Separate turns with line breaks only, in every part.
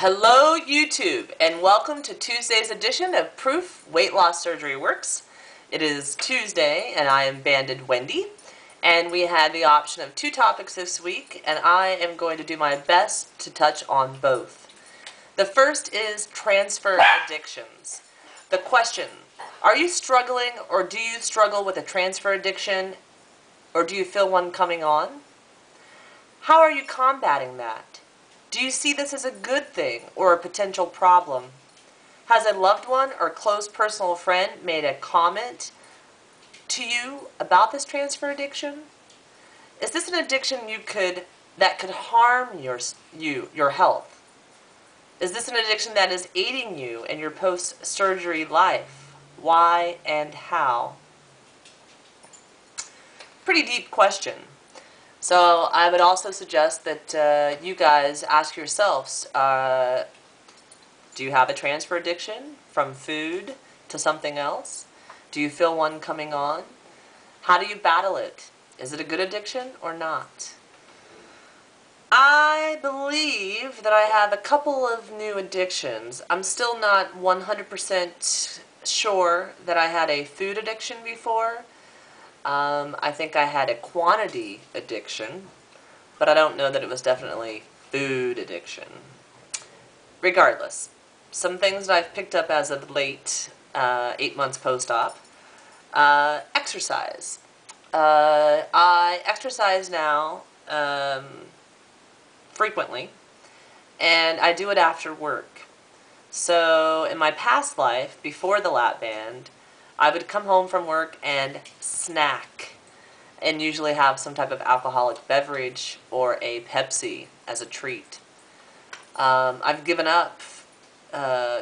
Hello YouTube, and welcome to Tuesday's edition of Proof Weight Loss Surgery Works. It is Tuesday, and I am Banded Wendy, and we had the option of two topics this week, and I am going to do my best to touch on both. The first is transfer addictions. The question, are you struggling, or do you struggle with a transfer addiction, or do you feel one coming on? How are you combating that? Do you see this as a good thing or a potential problem? Has a loved one or close personal friend made a comment to you about this transfer addiction? Is this an addiction that could harm your health? Is this an addiction that is aiding you in your post-surgery life? Why and how? Pretty deep question. So I would also suggest that you guys ask yourselves, do you have a transfer addiction from food to something else? Do you feel one coming on? How do you battle it? Is it a good addiction or not? I believe that I have a couple of new addictions. I'm still not 100% sure that I had a food addiction before. I think I had a quantity addiction, but I don't know that it was definitely food addiction. Regardless, some things that I've picked up as of late, 8 months post-op. Exercise. I exercise now frequently, and I do it after work. So in my past life, before the lap band, I would come home from work and snack, and usually have some type of alcoholic beverage or a Pepsi as a treat. I've given up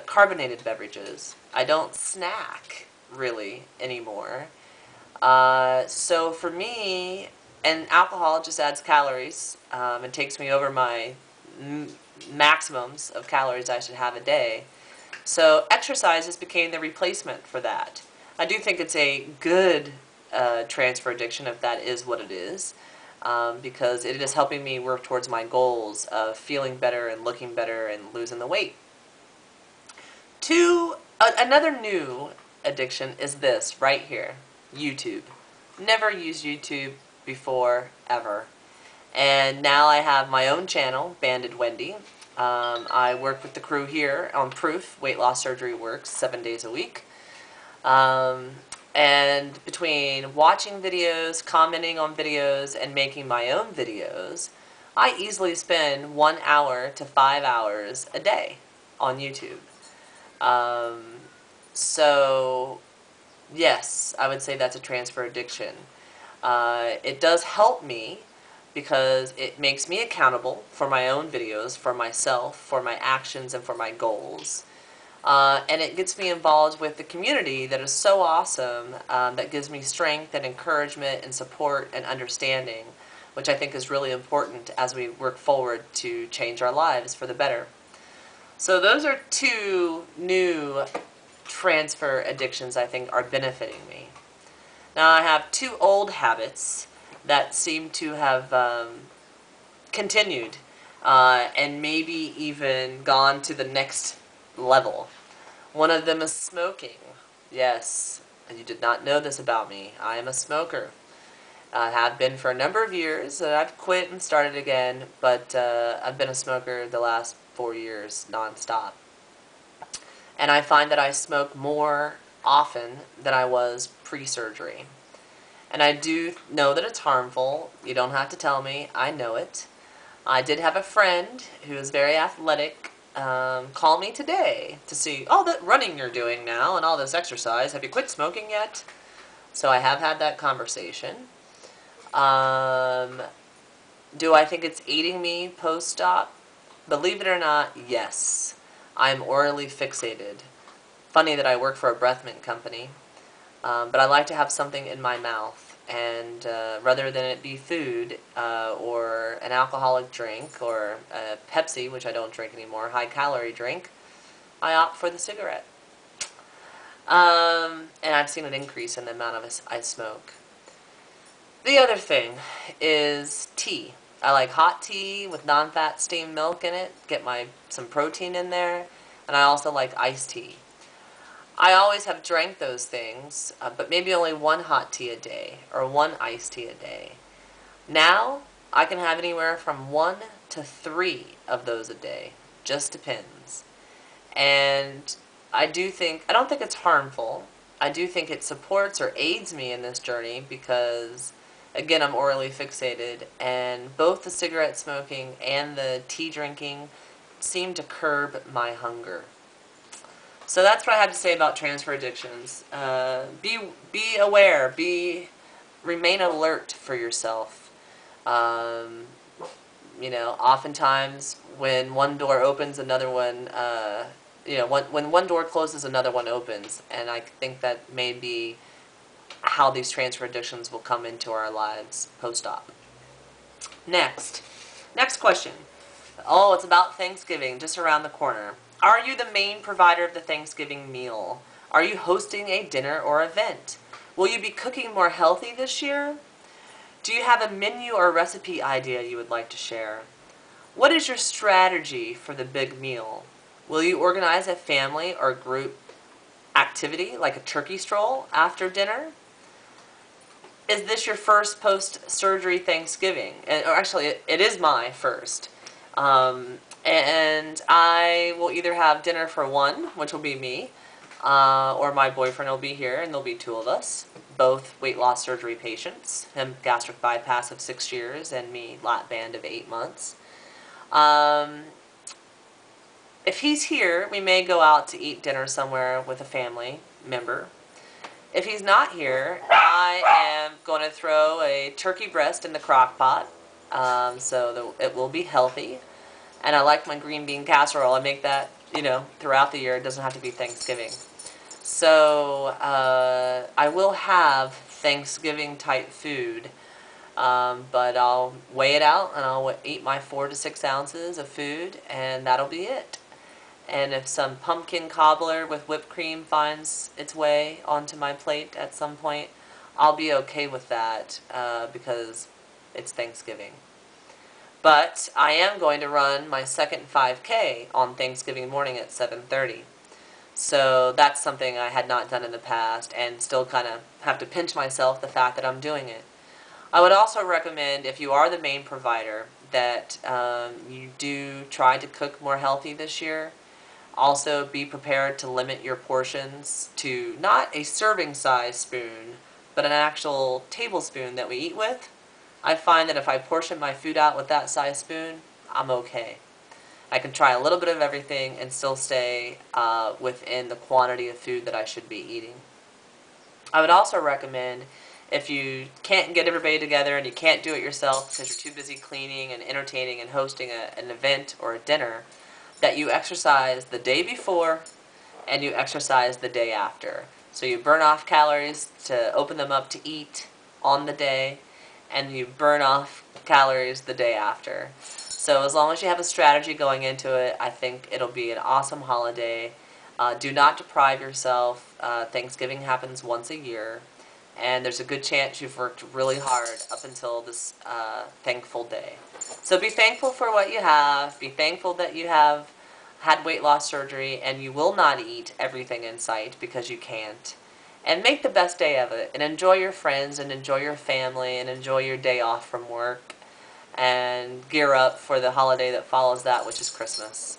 carbonated beverages. I don't snack really anymore. So for me, and alcohol just adds calories. It takes me over my maximums of calories I should have a day. So exercises became the replacement for that. I do think it's a good transfer addiction, if that is what it is, because it is helping me work towards my goals of feeling better and looking better and losing the weight. Another new addiction is this right here, YouTube. Never used YouTube before, ever. And now I have my own channel, Banded Wendy. I work with the crew here on Proof Weight Loss Surgery Works 7 days a week. And between watching videos, commenting on videos, and making my own videos, I easily spend 1 hour to 5 hours a day on YouTube. So, yes, I would say that's a transfer addiction. It does help me because it makes me accountable for my own videos, for myself, for my actions, and for my goals. And it gets me involved with the community that is so awesome, that gives me strength and encouragement and support and understanding, which I think is really important as we work forward to change our lives for the better. So those are two new transfer addictions I think are benefiting me. Now I have two old habits that seem to have continued and maybe even gone to the next level. One of them is smoking. Yes, you did not know this about me. I am a smoker. I have been for a number of years. I've quit and started again, but I've been a smoker the last 4 years non-stop. And I find that I smoke more often than I was pre-surgery. And I do know that it's harmful. You don't have to tell me. I know it. I did have a friend who is very athletic call me today to see all that running you're doing now and all this exercise. Have you quit smoking yet? So I have had that conversation. Do I think it's aiding me post-op? Believe it or not, yes. I'm orally fixated. Funny that I work for a breath mint company, but I like to have something in my mouth. And rather than it be food or an alcoholic drink or a Pepsi, which I don't drink anymore, high-calorie drink, I opt for the cigarette. And I've seen an increase in the amount of I smoke. The other thing is tea. I like hot tea with non-fat steamed milk in it, get some protein in there, and I also like iced tea. I always have drank those things, but maybe only one hot tea a day or one iced tea a day. Now, I can have anywhere from 1 to 3 of those a day. Just depends. And I don't think it's harmful. I do think it supports or aids me in this journey because, again, I'm orally fixated, and both the cigarette smoking and the tea drinking seem to curb my hunger. So that's what I have to say about transfer addictions. Be aware. Remain alert for yourself. You know, oftentimes when one door opens, another one. You know, when one door closes, another one opens, and I think that may be how these transfer addictions will come into our lives post-op. Next question. Oh, it's about Thanksgiving, just around the corner. Are you the main provider of the Thanksgiving meal? Are you hosting a dinner or event? Will you be cooking more healthy this year? Do you have a menu or recipe idea you would like to share? What is your strategy for the big meal? Will you organize a family or group activity like a turkey stroll after dinner? Is this your first post-surgery Thanksgiving? Or actually, it is my first. And I will either have dinner for one, which will be me, or my boyfriend will be here, and there'll be 2 of us, both weight loss surgery patients, him gastric bypass of 6 years, and me lap band of 8 months. If he's here, we may go out to eat dinner somewhere with a family member. If he's not here, I am going to throw a turkey breast in the crock pot, so it will be healthy. And I like my green bean casserole. I make that, you know, throughout the year. It doesn't have to be Thanksgiving. So I will have Thanksgiving-type food, but I'll weigh it out, and I'll eat my 4 to 6 ounces of food, and that'll be it. And if some pumpkin cobbler with whipped cream finds its way onto my plate at some point, I'll be okay with that because it's Thanksgiving. But I am going to run my second 5K on Thanksgiving morning at 7:30. So that's something I had not done in the past, and still kind of have to pinch myself the fact that I'm doing it. I would also recommend, if you are the main provider, that you do try to cook more healthy this year. Also, be prepared to limit your portions to not a serving size spoon, but an actual tablespoon that we eat with. I find that if I portion my food out with that size spoon, I'm okay. I can try a little bit of everything and still stay within the quantity of food that I should be eating. I would also recommend, if you can't get everybody together and you can't do it yourself because you're too busy cleaning and entertaining and hosting an event or a dinner, that you exercise the day before and you exercise the day after. So you burn off calories to open them up to eat on the day, and you burn off calories the day after. So as long as you have a strategy going into it, I think it'll be an awesome holiday. Do not deprive yourself. Thanksgiving happens once a year, and there's a good chance you've worked really hard up until this thankful day. So be thankful for what you have. Be thankful that you have had weight loss surgery, and you will not eat everything in sight because you can't. And make the best day of it, and enjoy your friends, and enjoy your family, and enjoy your day off from work, and gear up for the holiday that follows that, which is Christmas.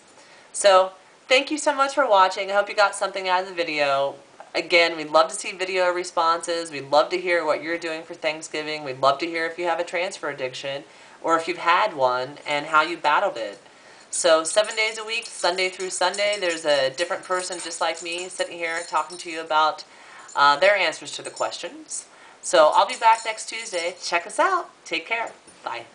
So, thank you so much for watching. I hope you got something out of the video. Again, we'd love to see video responses. We'd love to hear what you're doing for Thanksgiving. We'd love to hear if you have a transfer addiction, or if you've had one, and how you battled it. So 7 days a week, Sunday through Sunday, there's a different person just like me sitting here talking to you about their answers to the questions. So I'll be back next Tuesday. Check us out. Take care. Bye.